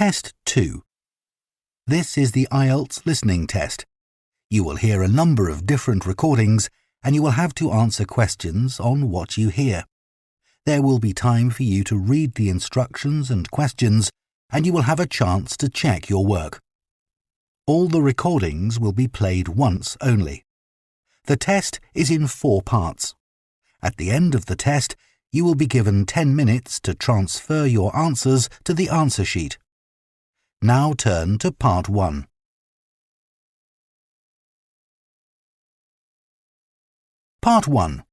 Test 2. This is the Ielts listening test. You will hear a number of different recordings and you will have to answer questions on what you hear. There will be time for you to read the instructions and questions and you will have a chance to check your work. All the recordings will be played once only. The test is in 4 parts. At the end of the test, you will be given 10 minutes to transfer your answers to the answer sheet. Now turn to Part 1. Part 1.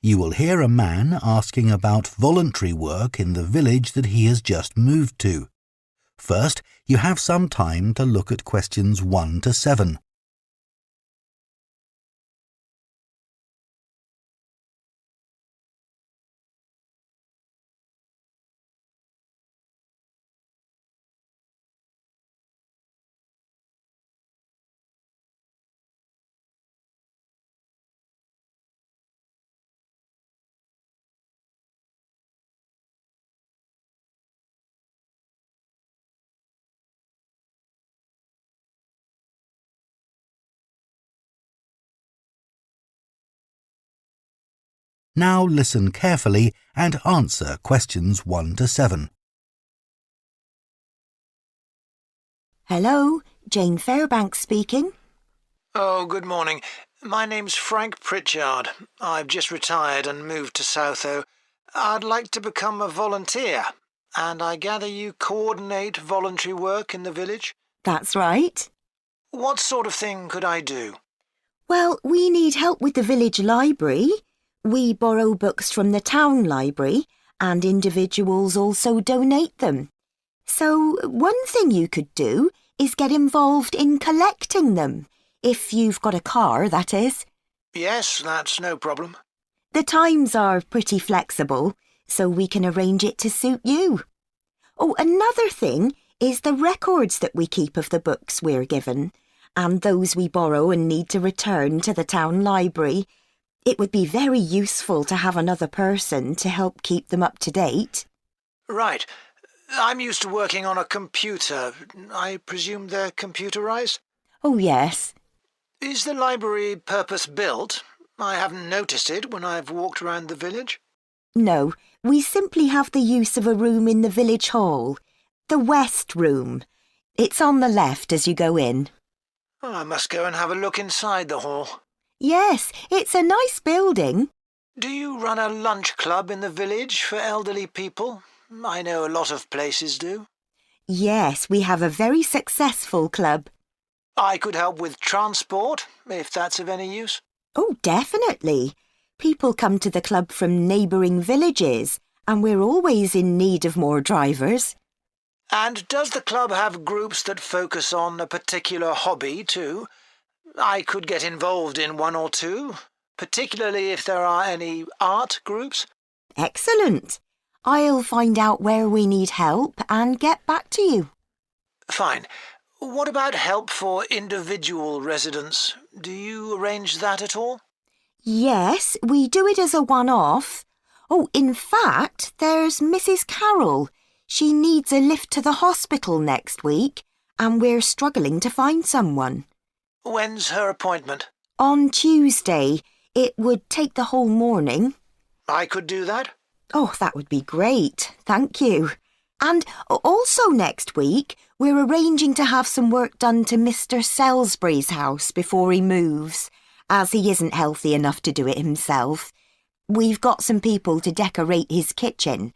You will hear a man asking about voluntary work in the village that he has just moved to. First, you have some time to look at questions 1 to 7. Now listen carefully and answer questions 1 to 7. Hello, Jane Fairbanks speaking. Oh, good morning. My name's Frank Pritchard. I've just retired and moved to Southo. I'd like to become a volunteer, and I gather you coordinate voluntary work in the village? That's right. What sort of thing could I do? Well, we need help with the village library. We borrow books from the town library, and individuals also donate them. So one thing you could do is get involved in collecting them, if you've got a car, that is. Yes, that's no problem. The times are pretty flexible, so we can arrange it to suit you. Oh, another thing is the records that we keep of the books we're given, and those we borrow and need to return to the town library. It would be very useful to have another person to help keep them up to date. Right. I'm used to working on a computer. I presume they're computerized? Oh, yes. Is the library purpose-built? I haven't noticed it when I've walked around the village. No, we simply have the use of a room in the village hall. The West Room. It's on the left as you go in. Oh, I must go and have a look inside the hall. Yes, it's a nice building. Do you run a lunch club in the village for elderly people? I know a lot of places do. Yes, we have a very successful club. I could help with transport, if that's of any use. Oh, definitely. People come to the club from neighbouring villages, and we're always in need of more drivers. And does the club have groups that focus on a particular hobby too? I could get involved in 1 or 2, particularly if there are any art groups. Excellent. I'll find out where we need help and get back to you. Fine. What about help for individual residents? Do you arrange that at all? Yes, we do it as a one-off. Oh, in fact, there's Mrs. Carroll. She needs a lift to the hospital next week, and we're struggling to find someone. When's her appointment? On Tuesday. It would take the whole morning. I could do that? Oh, that would be great. Thank you. And also next week, we're arranging to have some work done to Mr. Salisbury's house before he moves, as he isn't healthy enough to do it himself. We've got some people to decorate his kitchen,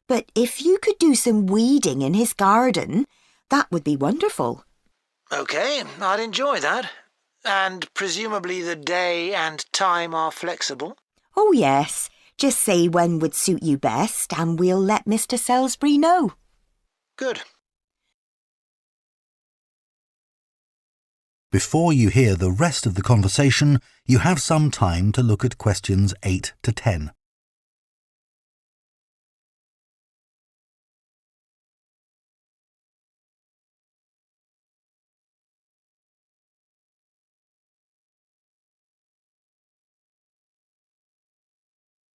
but if you could do some weeding in his garden, that would be wonderful. OK, I'd enjoy that. And presumably the day and time are flexible? Oh, yes. Just say when would suit you best and we'll let Mr. Salisbury know. Good. Before you hear the rest of the conversation, you have some time to look at questions 8 to 10.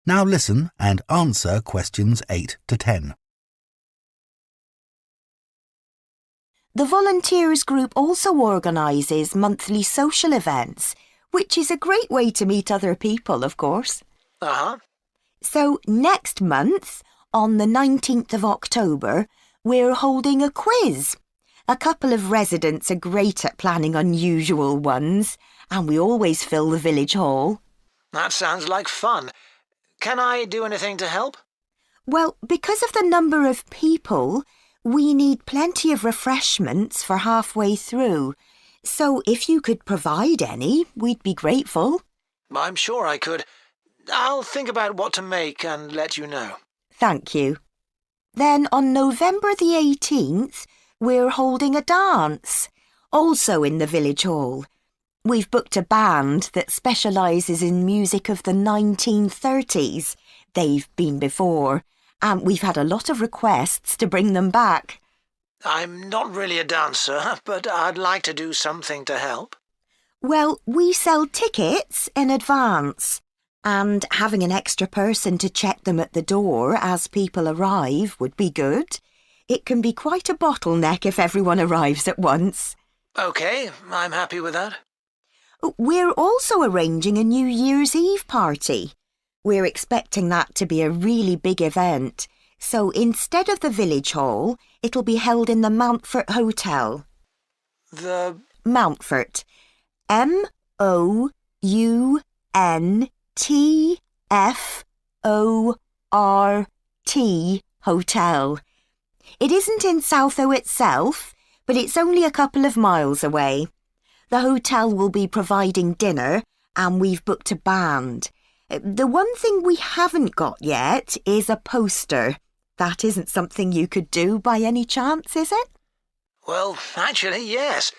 Now listen and answer questions 8 to 10. The volunteers group also organises monthly social events, which is a great way to meet other people, of course. Uh-huh. So next month, on the 19th of October, we're holding a quiz. A couple of residents are great at planning unusual ones, and we always fill the village hall. That sounds like fun. Can I do anything to help? Well, because of the number of people, we need plenty of refreshments for halfway through. So if you could provide any, we'd be grateful. I'm sure I could. I'll think about what to make and let you know. Thank you. Then on November the 18th, we're holding a dance, also in the village hall. We've booked a band that specialises in music of the 1930s. They've been before, and we've had a lot of requests to bring them back. I'm not really a dancer, but I'd like to do something to help. Well, we sell tickets in advance, and having an extra person to check them at the door as people arrive would be good. It can be quite a bottleneck if everyone arrives at once. OK, I'm happy with that. We're also arranging a New Year's Eve party. We're expecting that to be a really big event, so instead of the village hall, it'll be held in the Mountfort Hotel. The... Mountfort. Mountfort Hotel. It isn't in Southo itself, but it's only a couple of miles away. The hotel will be providing dinner, and we've booked a band. The one thing we haven't got yet is a poster. That isn't something you could do by any chance, is it? Well, actually, yes.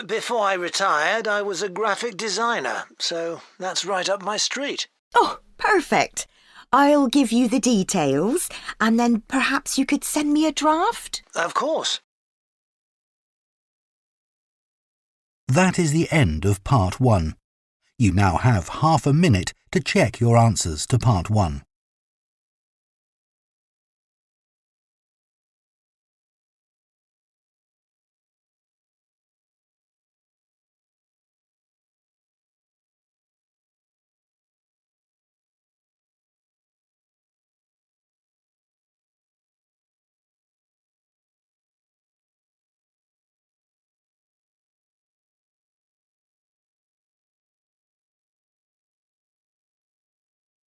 Before I retired, I was a graphic designer, so that's right up my street. Oh, perfect. I'll give you the details, and then perhaps you could send me a draft? Of course. That is the end of Part 1. You now have half a minute to check your answers to Part 1.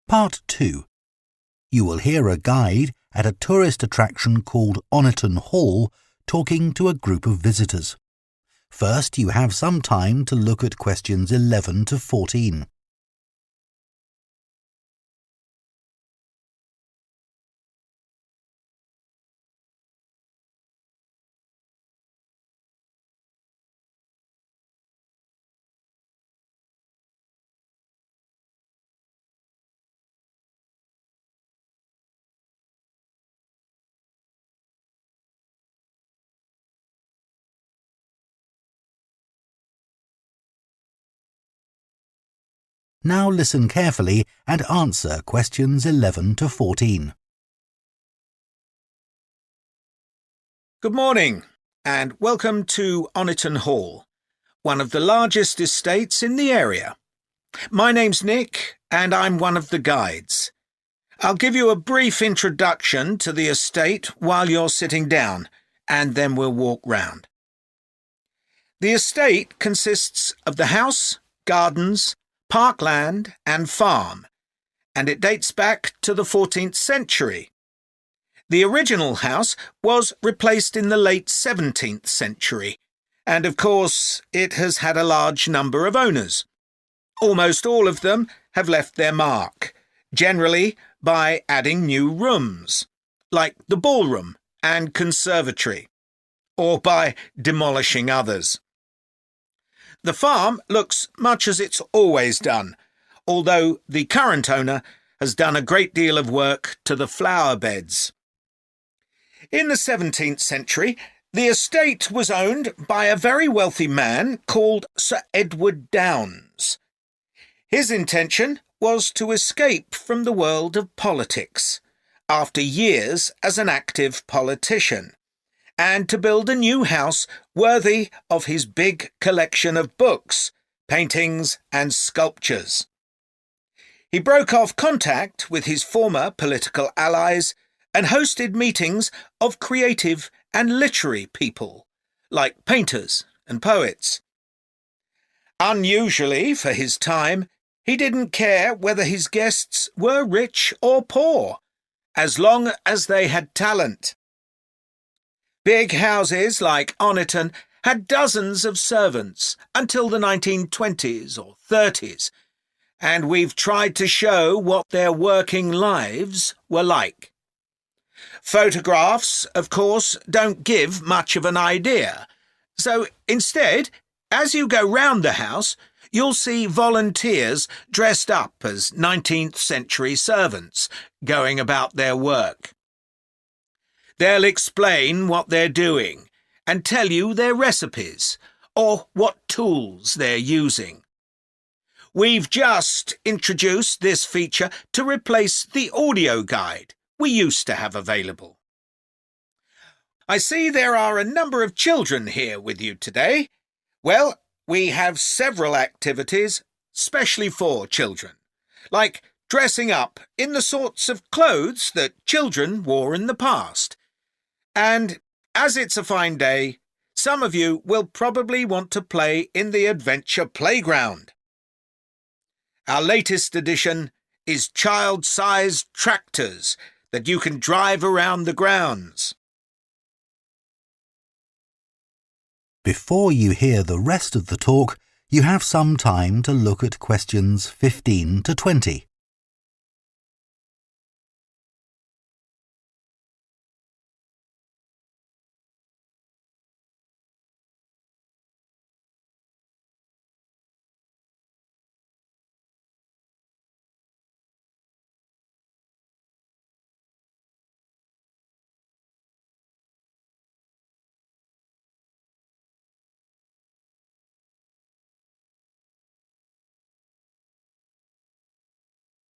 Part 2. You will hear a guide at a tourist attraction called Oniton Hall talking to a group of visitors. First, you have some time to look at questions 11 to 14. Now listen carefully and answer questions 11 to 14. Good morning, and welcome to Oniton Hall, one of the largest estates in the area. My name's Nick, and I'm one of the guides. I'll give you a brief introduction to the estate while you're sitting down, and then we'll walk round. The estate consists of the house, gardens, parkland and farm, and it dates back to the 14th century. The original house was replaced in the late 17th century, and of course it has had a large number of owners. Almost all of them have left their mark, generally by adding new rooms, like the ballroom and conservatory, or by demolishing others. The farm looks much as it's always done, although the current owner has done a great deal of work to the flower beds. In the 17th century, the estate was owned by a very wealthy man called Sir Edward Downes. His intention was to escape from the world of politics after years as an active politician, and to build a new house worthy of his big collection of books, paintings and sculptures. He broke off contact with his former political allies and hosted meetings of creative and literary people, like painters and poets. Unusually for his time, he didn't care whether his guests were rich or poor, as long as they had talent. Big houses like Oniton had dozens of servants until the 1920s or 30s, and we've tried to show what their working lives were like. Photographs, of course, don't give much of an idea, so instead, as you go round the house, you'll see volunteers dressed up as 19th century servants going about their work. They'll explain what they're doing and tell you their recipes or what tools they're using. We've just introduced this feature to replace the audio guide we used to have available. I see there are a number of children here with you today. Well, we have several activities specially for children, like dressing up in the sorts of clothes that children wore in the past. And as it's a fine day, some of you will probably want to play in the adventure playground. Our latest addition is child-sized tractors that you can drive around the grounds. Before you hear the rest of the talk, you have some time to look at questions 15 to 20.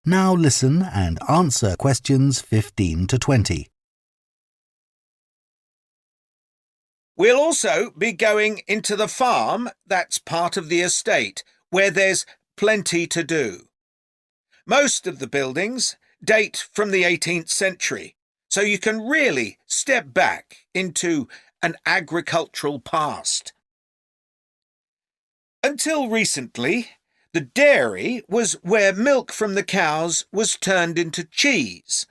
Now listen and answer questions 15 to 20. We'll also be going into the farm that's part of the estate, where there's plenty to do. Most of the buildings date from the 18th century, so you can really step back into an agricultural past. Until recently, the dairy was where milk from the cows was turned into cheese.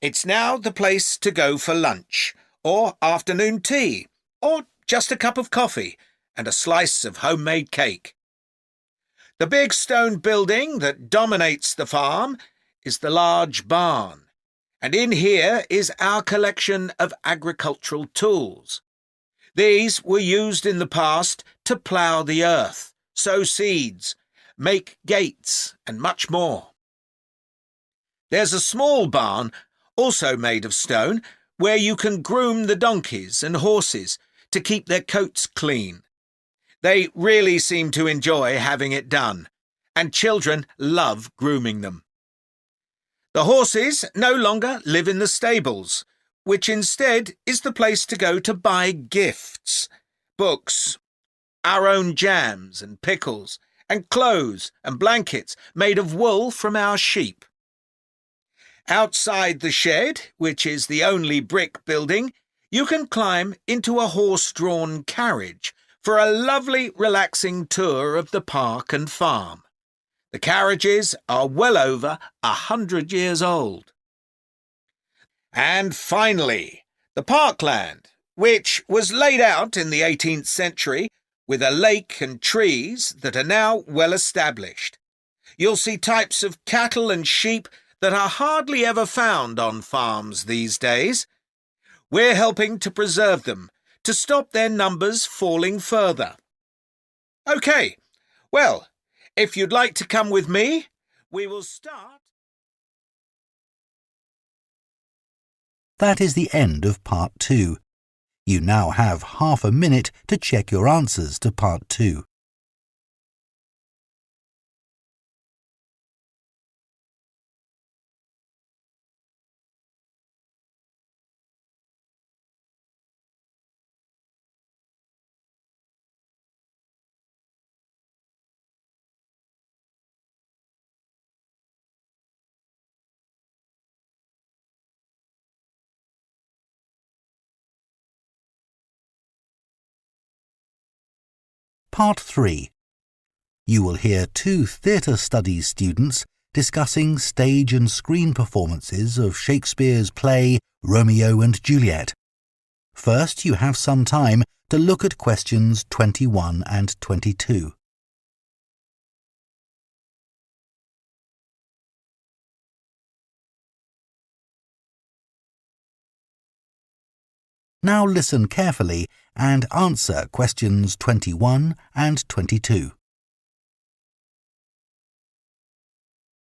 It's now the place to go for lunch, or afternoon tea, or just a cup of coffee and a slice of homemade cake. The big stone building that dominates the farm is the large barn, and in here is our collection of agricultural tools. These were used in the past to plough the earth, sow seeds, make gates, and much more. There's a small barn, also made of stone, where you can groom the donkeys and horses to keep their coats clean. They really seem to enjoy having it done, and children love grooming them. The horses no longer live in the stables, which instead is the place to go to buy gifts, books, our own jams and pickles, and clothes and blankets made of wool from our sheep. Outside the shed, which is the only brick building, you can climb into a horse-drawn carriage for a lovely, relaxing tour of the park and farm. The carriages are well over 100 years old. And finally, the parkland, which was laid out in the 18th century with a lake and trees that are now well established. You'll see types of cattle and sheep that are hardly ever found on farms these days. We're helping to preserve them, to stop their numbers falling further. OK, well, if you'd like to come with me, we will start. That is the end of part 2. You now have half a minute to check your answers to part 2. Part 3. You will hear 2 theatre studies students discussing stage and screen performances of Shakespeare's play Romeo and Juliet. First, you have some time to look at questions 21 and 22. Now listen carefully and answer questions 21 and 22.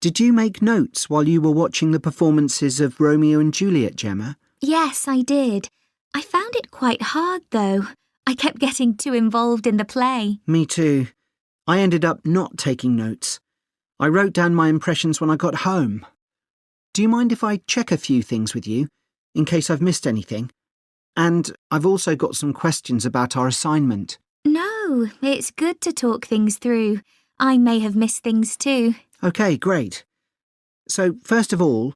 Did you make notes while you were watching the performances of Romeo and Juliet, Gemma? Yes, I did. I found it quite hard, though. I kept getting too involved in the play. Me too. I ended up not taking notes. I wrote down my impressions when I got home. Do you mind if I check a few things with you, in case I've missed anything? And I've also got some questions about our assignment. No, it's good to talk things through. I may have missed things too. OK, great. So, first of all,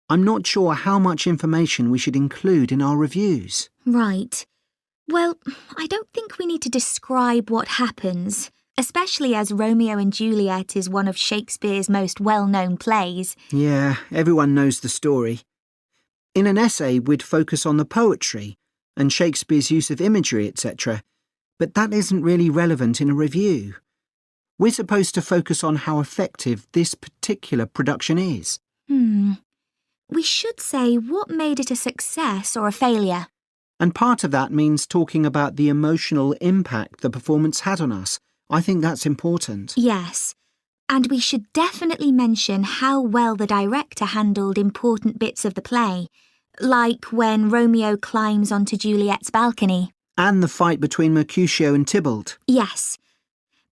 I'm not sure how much information we should include in our reviews. Right. Well, I don't think we need to describe what happens, especially as Romeo and Juliet is one of Shakespeare's most well-known plays. Yeah, everyone knows the story. In an essay, we'd focus on the poetry and Shakespeare's use of imagery, etc., but that isn't really relevant in a review. We're supposed to focus on how effective this particular production is. We should say what made it a success or a failure. And part of that means talking about the emotional impact the performance had on us. I think that's important. Yes. And we should definitely mention how well the director handled important bits of the play, like when Romeo climbs onto Juliet's balcony. And the fight between Mercutio and Tybalt. Yes.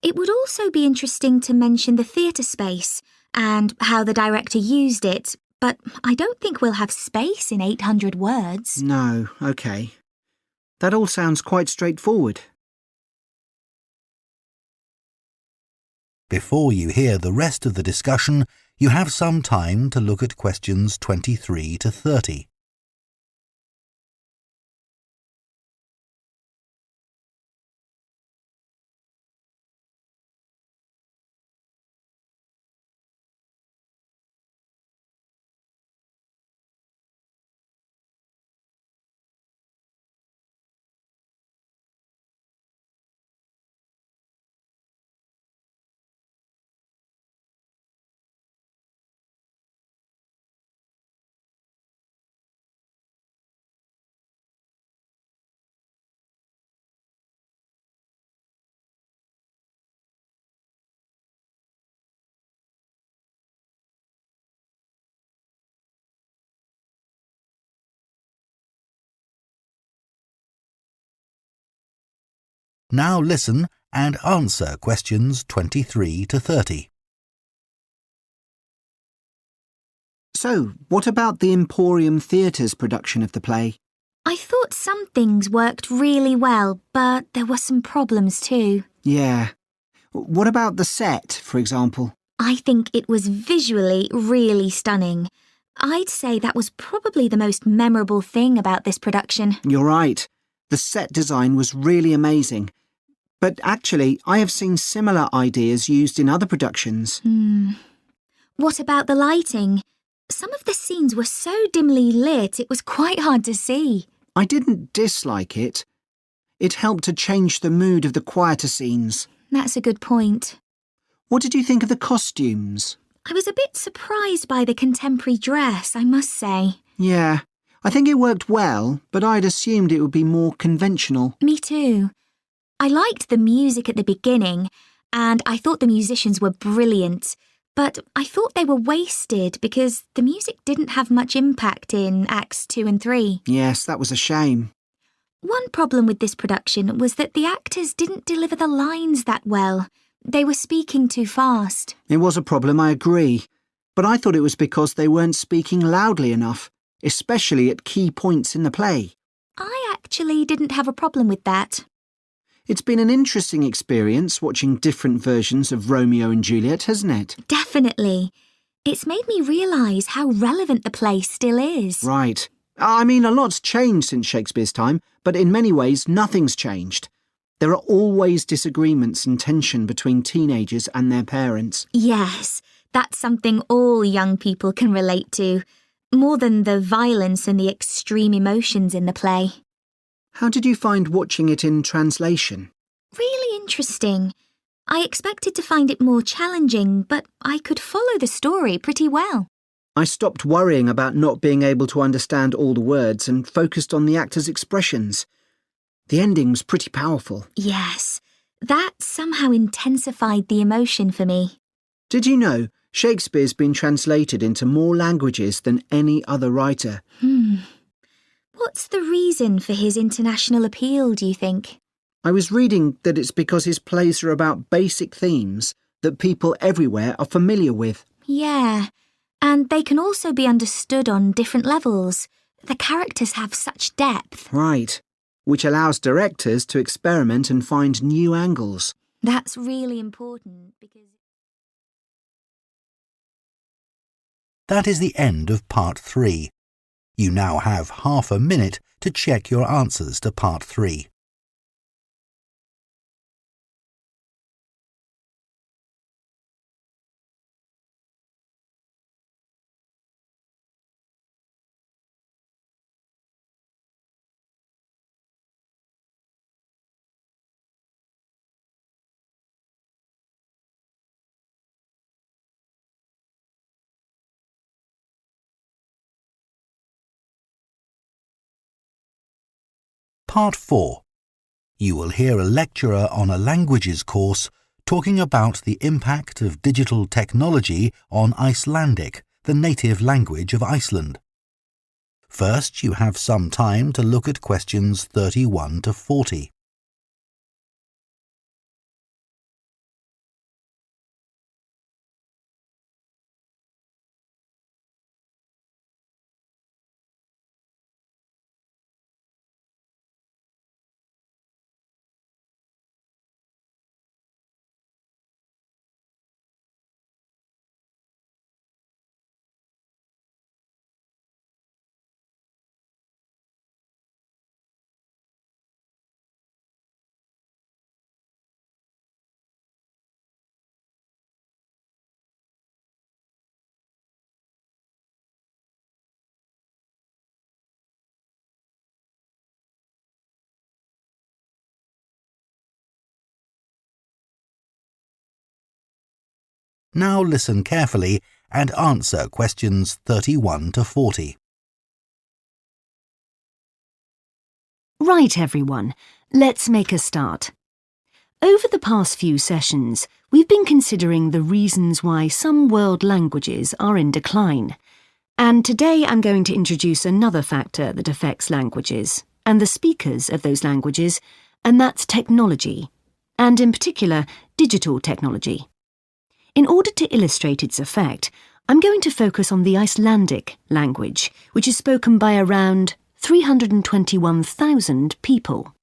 It would also be interesting to mention the theatre space and how the director used it, but I don't think we'll have space in 800 words. No, OK. That all sounds quite straightforward. Before you hear the rest of the discussion, you have some time to look at questions 23 to 30. Now listen and answer questions 23 to 30. So, what about the Emporium Theatre's production of the play? I thought some things worked really well, but there were some problems too. Yeah. What about the set, for example? I think it was visually really stunning. I'd say that was probably the most memorable thing about this production. You're right. The set design was really amazing. But actually, I have seen similar ideas used in other productions. What about the lighting? Some of the scenes were so dimly lit it was quite hard to see. I didn't dislike it. It helped to change the mood of the quieter scenes. That's a good point. What did you think of the costumes? I was a bit surprised by the contemporary dress, I must say. Yeah, I think it worked well, but I'd assumed it would be more conventional. Me too. I liked the music at the beginning, and I thought the musicians were brilliant, but I thought they were wasted because the music didn't have much impact in Acts 2 and 3. Yes, that was a shame. One problem with this production was that the actors didn't deliver the lines that well. They were speaking too fast. It was a problem, I agree. But I thought it was because they weren't speaking loudly enough, especially at key points in the play. I actually didn't have a problem with that. It's been an interesting experience watching different versions of Romeo and Juliet, hasn't it? Definitely. It's made me realise how relevant the play still is. Right. I mean, a lot's changed since Shakespeare's time, but in many ways nothing's changed. There are always disagreements and tension between teenagers and their parents. Yes, that's something all young people can relate to, more than the violence and the extreme emotions in the play. How did you find watching it in translation? Really interesting. I expected to find it more challenging, but I could follow the story pretty well. I stopped worrying about not being able to understand all the words and focused on the actors' expressions. The ending was pretty powerful. Yes, that somehow intensified the emotion for me. Did you know Shakespeare's been translated into more languages than any other writer? What's the reason for his international appeal, do you think? I was reading that it's because his plays are about basic themes that people everywhere are familiar with. Yeah, and they can also be understood on different levels. The characters have such depth. Right, which allows directors to experiment and find new angles. That's really important because... That is the end of part 3. You now have half a minute to check your answers to part 3. Part 4. You will hear a lecturer on a languages course talking about the impact of digital technology on Icelandic, the native language of Iceland. First, you have some time to look at questions 31 to 40. Now listen carefully and answer questions 31 to 40. Right, everyone, let's make a start. Over the past few sessions, we've been considering the reasons why some world languages are in decline. And today I'm going to introduce another factor that affects languages, and the speakers of those languages, and that's technology, and in particular, digital technology. In order to illustrate its effect, I'm going to focus on the Icelandic language, which is spoken by around 321,000 people,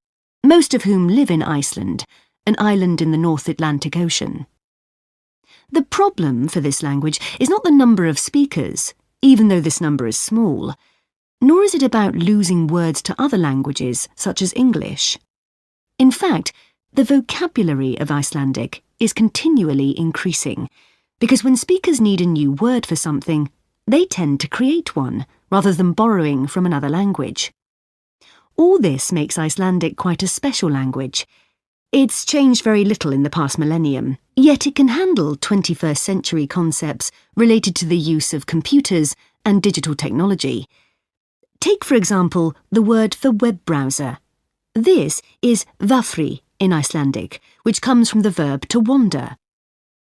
most of whom live in Iceland, an island in the North Atlantic Ocean. The problem for this language is not the number of speakers, even though this number is small, nor is it about losing words to other languages, such as English. In fact, the vocabulary of Icelandic is continually increasing, because when speakers need a new word for something, they tend to create one, rather than borrowing from another language. All this makes Icelandic quite a special language. It's changed very little in the past millennium, yet it can handle 21st century concepts related to the use of computers and digital technology. Take, for example, the word for web browser. This is vafri in Icelandic, which comes from the verb to wander.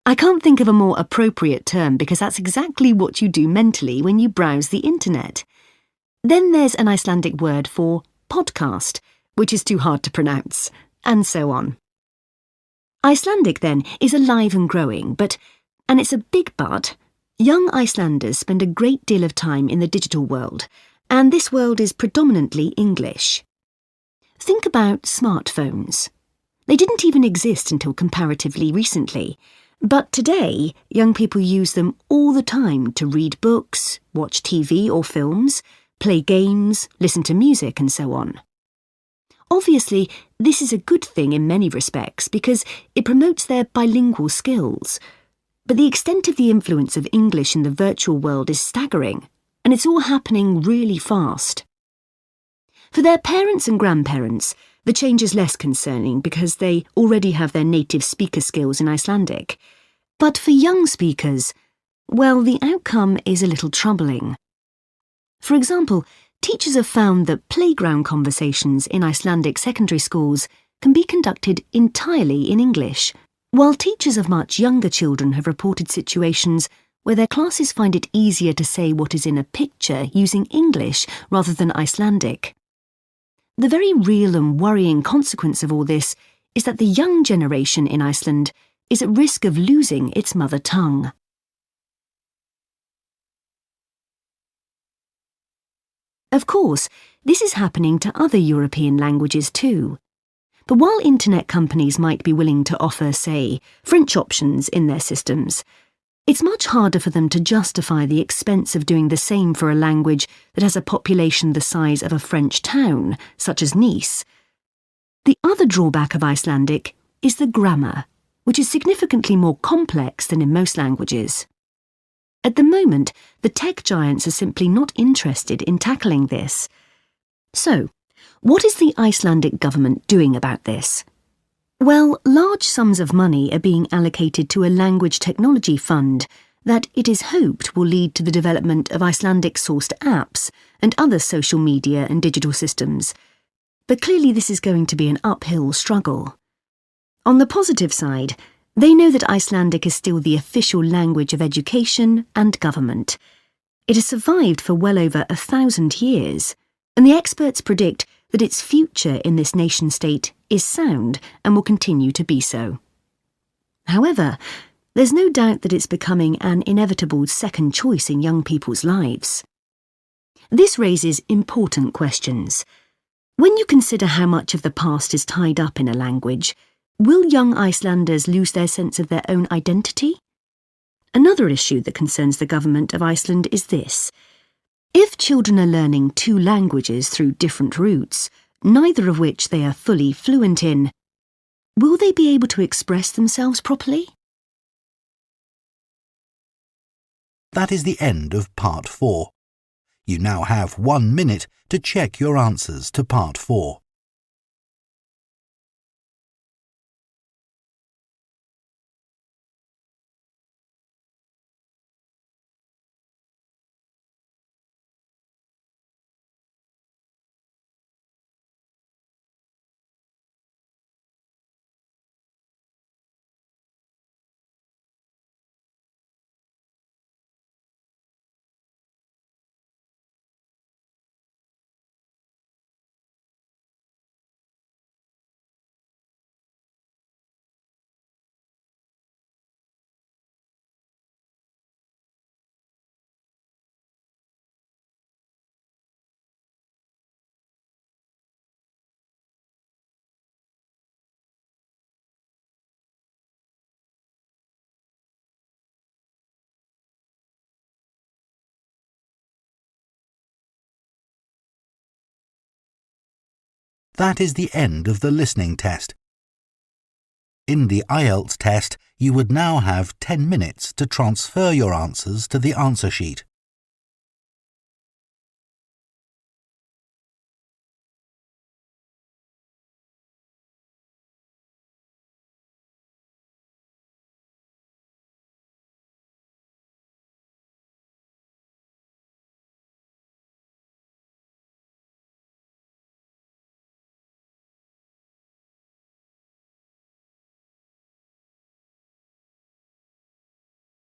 I can't think of a more appropriate term because that's exactly what you do mentally when you browse the internet. Then there's an Icelandic word for podcast, which is too hard to pronounce, and so on. Icelandic, then, is alive and growing, but, and it's a big but, young Icelanders spend a great deal of time in the digital world, and this world is predominantly English. Think about smartphones. They didn't even exist until comparatively recently, but today young people use them all the time to read books, watch TV or films, play games, listen to music and so on. Obviously, this is a good thing in many respects because it promotes their bilingual skills. But the extent of the influence of English in the virtual world is staggering, and it's all happening really fast. For their parents and grandparents, the change is less concerning because they already have their native speaker skills in Icelandic. But for young speakers, well, the outcome is a little troubling. For example, teachers have found that playground conversations in Icelandic secondary schools can be conducted entirely in English, while teachers of much younger children have reported situations where their classes find it easier to say what is in a picture using English rather than Icelandic. The very real and worrying consequence of all this is that the young generation in Iceland is at risk of losing its mother tongue. Of course, this is happening to other European languages too. But while internet companies might be willing to offer, say, French options in their systems, it's much harder for them to justify the expense of doing the same for a language that has a population the size of a French town, such as Nice. The other drawback of Icelandic is the grammar, which is significantly more complex than in most languages. At the moment, the tech giants are simply not interested in tackling this. So, what is the Icelandic government doing about this? Well, large sums of money are being allocated to a language technology fund that it is hoped will lead to the development of Icelandic-sourced apps and other social media and digital systems. But clearly this is going to be an uphill struggle. On the positive side, they know that Icelandic is still the official language of education and government. It has survived for well over 1,000 years, and the experts predict that its future in this nation-state is sound and will continue to be so. However, there's no doubt that it's becoming an inevitable second choice in young people's lives. This raises important questions. When you consider how much of the past is tied up in a language, will young Icelanders lose their sense of their own identity? Another issue that concerns the government of Iceland is this. If children are learning 2 languages through different routes, neither of which they are fully fluent in, will they be able to express themselves properly? That is the end of Part 4. You now have 1 minute to check your answers to Part 4. That is the end of the listening test. In the IELTS test, you would now have 10 minutes to transfer your answers to the answer sheet.